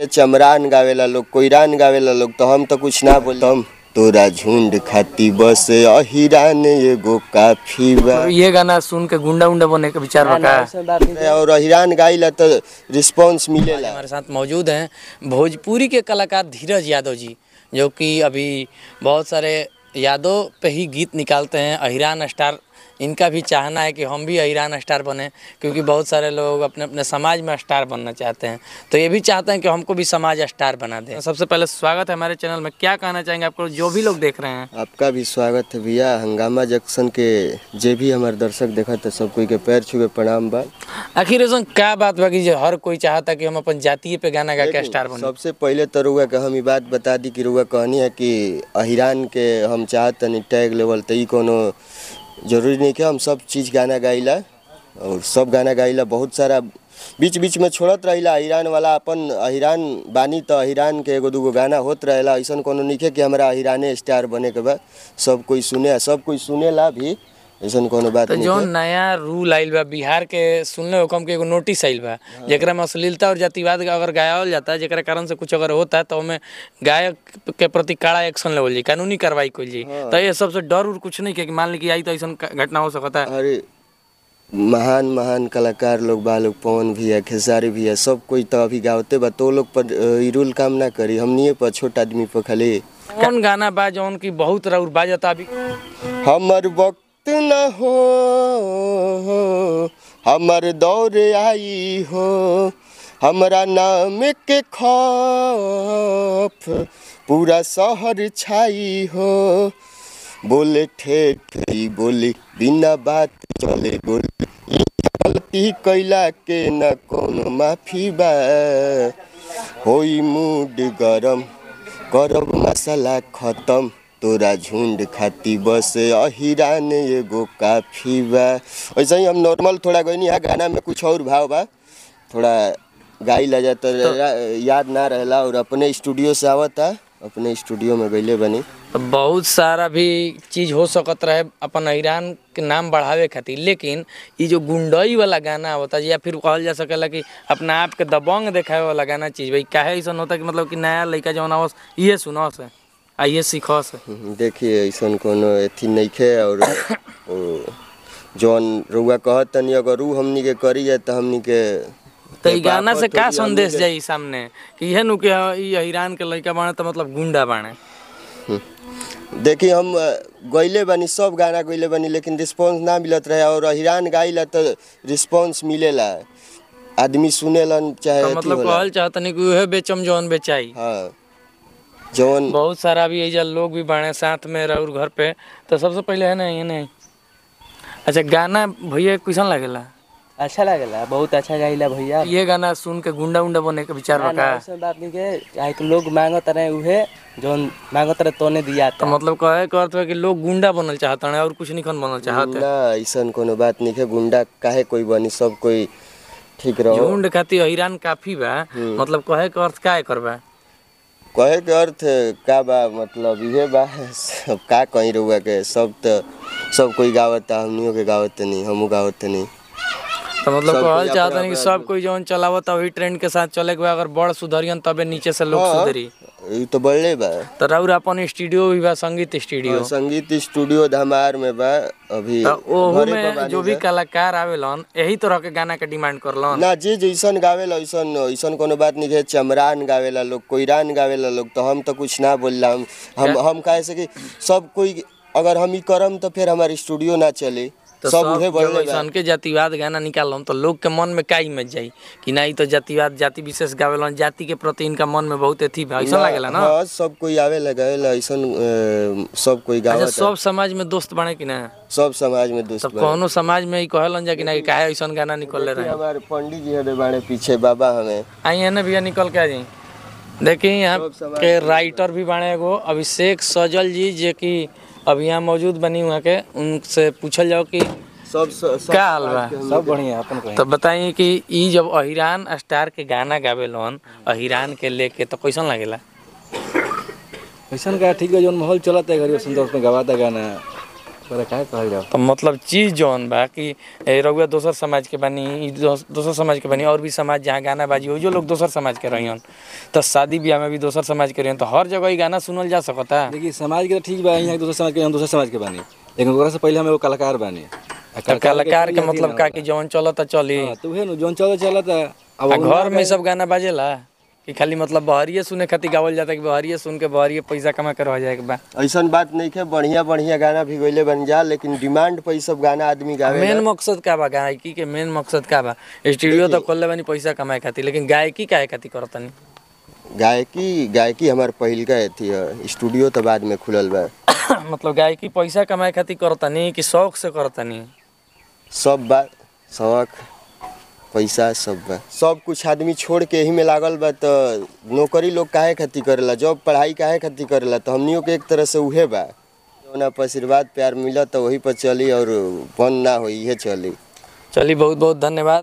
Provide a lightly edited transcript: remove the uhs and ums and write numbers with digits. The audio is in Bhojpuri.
चमरान गावेला लोग, कोईरान गावेला लोग, तो हम तो कुछ ना बोलते। हम तोरा झुंड खाती बस अहिरान एगो काफी बा। ये गाना सुन के गुंडा उंडा बने का विचार बका और अहिरान गाइला तो रिस्पांस मिलेला। हमारे साथ मौजूद हैं भोजपुरी के कलाकार धीरज यादव जी, जो कि अभी बहुत सारे यादव पे ही गीत निकालते हैं। अहिरान स्टार इनका भी चाहना है कि हम भी अहिरान स्टार बने, क्योंकि बहुत सारे लोग अपने अपने समाज में स्टार बनना चाहते हैं, तो ये भी चाहते हैं कि हमको भी समाज स्टार बना दें। सबसे पहले स्वागत है हमारे चैनल में, क्या कहना चाहेंगे आपको जो भी लोग देख रहे हैं? आपका भी स्वागत है भैया। हंगामा जंक्शन के जे भी हमारे दर्शक देखा था सब कोई के पैर छू के प्रणाम बा। आखिर ऐसा क्या बात बा कि जो हर कोई चाहता कि हम अपन जातीय पे गाना गा के स्टार बने? सबसे पहले तो रुआ के हम बात बता दी कि रुआ कहनी है कि अहिरान के हम चाहते नहीं टैग लेवल, तो कोनो जरूरी नहीं कि हम सब चीज़ गाना गाइला और सब गाना गाइला। बहुत सारा बीच बीच में छोड़त रहिला अहिरान वाला, अपन अहिरान बानी तो अहिरान के एगो दूगो गाना होत रहेला। ऐसा कोनो नहीं है कि हमारा अहिराने स्टार बने के बाद सब कोई सुने, सब कोई सुनेला भी, ऐसा कोनो बात तो नहीं। जो नया रूल आइल बा बिहार के सुनने हुकम के एगो नोटिस आइल बा, जेकरा में अश्लीलता और जातिवाद अगर गायल जाता है, जेकरा कारण से कुछ अगर होता है तो हमें गायक के प्रति कड़ा एक्शन लेवल जी, कानूनी कार्रवाई कोई जी। तो ये सबसे डर उर कुछ नहीं कि मान ली कि आई तो ऐसा घटना हो सकता है? अरे महान महान कलाकार लोग बा लोग, पवन भी है, खेसारी भी है, सब कोई तो अभी गावते बा, तो लोग पर रूल काम ना करी, हमनिए पर छोटा आदमी पर खाली। कौन गाना बा जौन की बहुत राउर बाजता अभी? हमर वक्त न हो हमर दौर आई हो, हमरा नाम के खौफ पूरा शहर छाई हो, बोले ठेठ बोले बिना बात चले बोले, गलती कैला के न कोनो माफी बा, होई मूड गरम करब मसाला खत्म, तोरा झुंड खाती बस अहिरान एगो काफी बा। वैसे ही हम नॉर्मल थोड़ा गई नहीं, गाना में कुछ और भाव बा, थोड़ा गाई ला जाता याद ना रहला, और अपने स्टूडियो से आवता, अपने स्टूडियो में गईले बनी। तो बहुत सारा भी चीज़ हो सकत रहे अपन अहिरान के नाम बढ़ावे खातिर, लेकिन ये जो गुंडई वाला गाना होता है या फिर कहल जा सकेला कि अपना आप के दबंग दिखावे वाला गाना चीज़ भाई काहे ऐसा होता कि मतलब कि नया लड़का जौन आवस ये सुनो से आ ये सीखो से? देखिए ऐसा कोनो एथी नहीं खे, और जौन रुआ कहत तनी अगर ऊ हमनी के करी जाए तो हमनी के तो ये गाना से का संदेश जाई सामने कि यह नु के अहिरान के लड़का बाणे तो मतलब गुंडा बाणे? देखिए हम गईले बनी, सब गाना गईले बनी, लेकिन रिस्पांस ना मिलत रहे, और अहिरान गाइला तो रिस्पांस मिलेला, आदमी सुनेलन चाहे तो मतलब कहल चाहतनी कि उहे बेचम जौन बेचाई। हाँ जौन बहुत सारा भी ऐजा लोग भी बाणे साथ में और घर पे। तो सबसे पहले है ना ये नहीं, अच्छा गाना भैया कैसन लागेला? अच्छा लगेला, बहुत अच्छा गाइला भैया। ये गाना सुन के गुंडा उंडा बने के विचार बका? ऐसा बात नहीं के काहे कि लोग मांगत रहे उहे जोन मांगत रहे तोने दिया था। तो मतलब कहे के अर्थ है कि लोग गुंडा बनल चाहत हैं और कुछ नहीं खन बनल चाहत है? ना ऐसा कोनो बात नहीं है, गुंडा काहे कोई बनी, सब कोई ठीक रहो। झुंड खातिर अहिरान काफी बा, मतलब कहे के अर्थ का करबा? कहे के अर्थ का बा मतलब ये बा, सब का कहीं रुआ के सब तो सब कोई गावता, हमनियों के गावत नहीं, हमू गावत नहीं। तो मतलब कहल चाहते हैं कि सब कोई जौन चलावता वही ट्रेंड के साथ चले के बा, अगर बड़ सुधरियन तबे नीचे से लोग सुधरी। ये तो बढ़ले बा। तो राउर अपन स्टूडियो भी बा, संगीत स्टूडियो? संगीत स्टूडियो धमार में बा अभी। तो ओहू में जो भी कलाकार आवेलन यही तरह के गाना के डिमांड करलन ना, जे जैसन गावेला ऐसन कोनो बात नहीं है। चमरान गावेला लोग, कोईरान गावेला लोग, तो हम तो कुछ ना बोलला, हम कहे से कि सब कोई अगर हम ही करम तो फिर हमारे स्टूडियो ना चले। तो सब के जातिवाद गाना निकालम तो लोग के मन में का इमेज जाई कि नहीं तो जातिवाद जाति विशेष गावेलन, जाति के प्रति इनका मन में बहुत एथी ऐसा लागेला ना? हाँ सब कोई आवेला गावेला ऐसन, सब कोई गावता। अच्छा सब समाज में दोस्त बने कि ना? सब समाज में दोस्त बने। कोनो समाज में ही कहलन जा कि ना काहे ऐसा गाना निकलले रहे? हमारे पंडित जी है बाड़े पीछे बाबा हमें आई है ना भैया निकल के आ जाई। देखिए यहाँ के राइटर भी बने एगो अभिषेक सजल जी, जे कि अभी यहाँ मौजूद बनी वहाँ के, उनसे पूछल जाओ कि सब क्या हाल बा? सब बढ़िया अपन कहीं। तो बताइए कि ई जब अहिरान स्टार के गाना गावेलन अहिरान के लेके तो कैसन लगेला? कैसन का ठीक है, जो माहौल चलता है घर सुंदर उसमें गवाता गाना तोरा का कहल जाओ। तो मतलब चीज़ जौन बा कि रउआ दोसर समाज के बानी, ई दोसर समाज के बानी, और भी समाज जहाँ गाना बाजी हो जो लोग दोसर समाज के रहियन, तो शादी ब्याह में भी दोसर समाज के रहियन, तो हर जगह ही गाना सुनल जा सकता। देखिए समाज के तो ठीक बा, यहाँ दूसरे समाज के हम दूसरे समाज के बानी, लेकिन ओकरा से पहले हम एगो कलाकार बानी। तो कलाकार के मतलब का कि जौन चलता चली, तो उहे न जौन चलता। अब घर में सब गाना बाजेला कि खाली मतलब बहरिए सुने खातिर गावल जाता कि बहरिए सुन के बहरिए पैसा कमा कर रह जाए के बा? ऐसा बात नहीं है, बढ़िया बढ़िया गाना भी गईले बन जा, लेकिन डिमांड पे सब गाना आदमी गावे। मेन मकसद का बा गायकी के? मेन मकसद का बा? स्टूडियो तो खोलले बानी पैसा कमाए खातिर, लेकिन गायकी काहे खातिर करतनी? गायकी हमार पहिल का थी, स्टूडियो तो बाद में खुलल बा। मतलब गायकी पैसा कमाए खातिर करतनी कि शौक से करतनी? सब बा, शौक पैसा सब बा, सब कुछ आदमी छोड़ के यही में लागल बा। तो नौकरी लोग काहे खातिर करेला, जॉब पढ़ाई काहे खातिर करेला? तो हमनियों के एक तरह से उहे बा, जौना पर आशीर्वाद प्यार मिला तो वही पर चली, और बंद ना हो, इहे चली। चलिए बहुत बहुत धन्यवाद।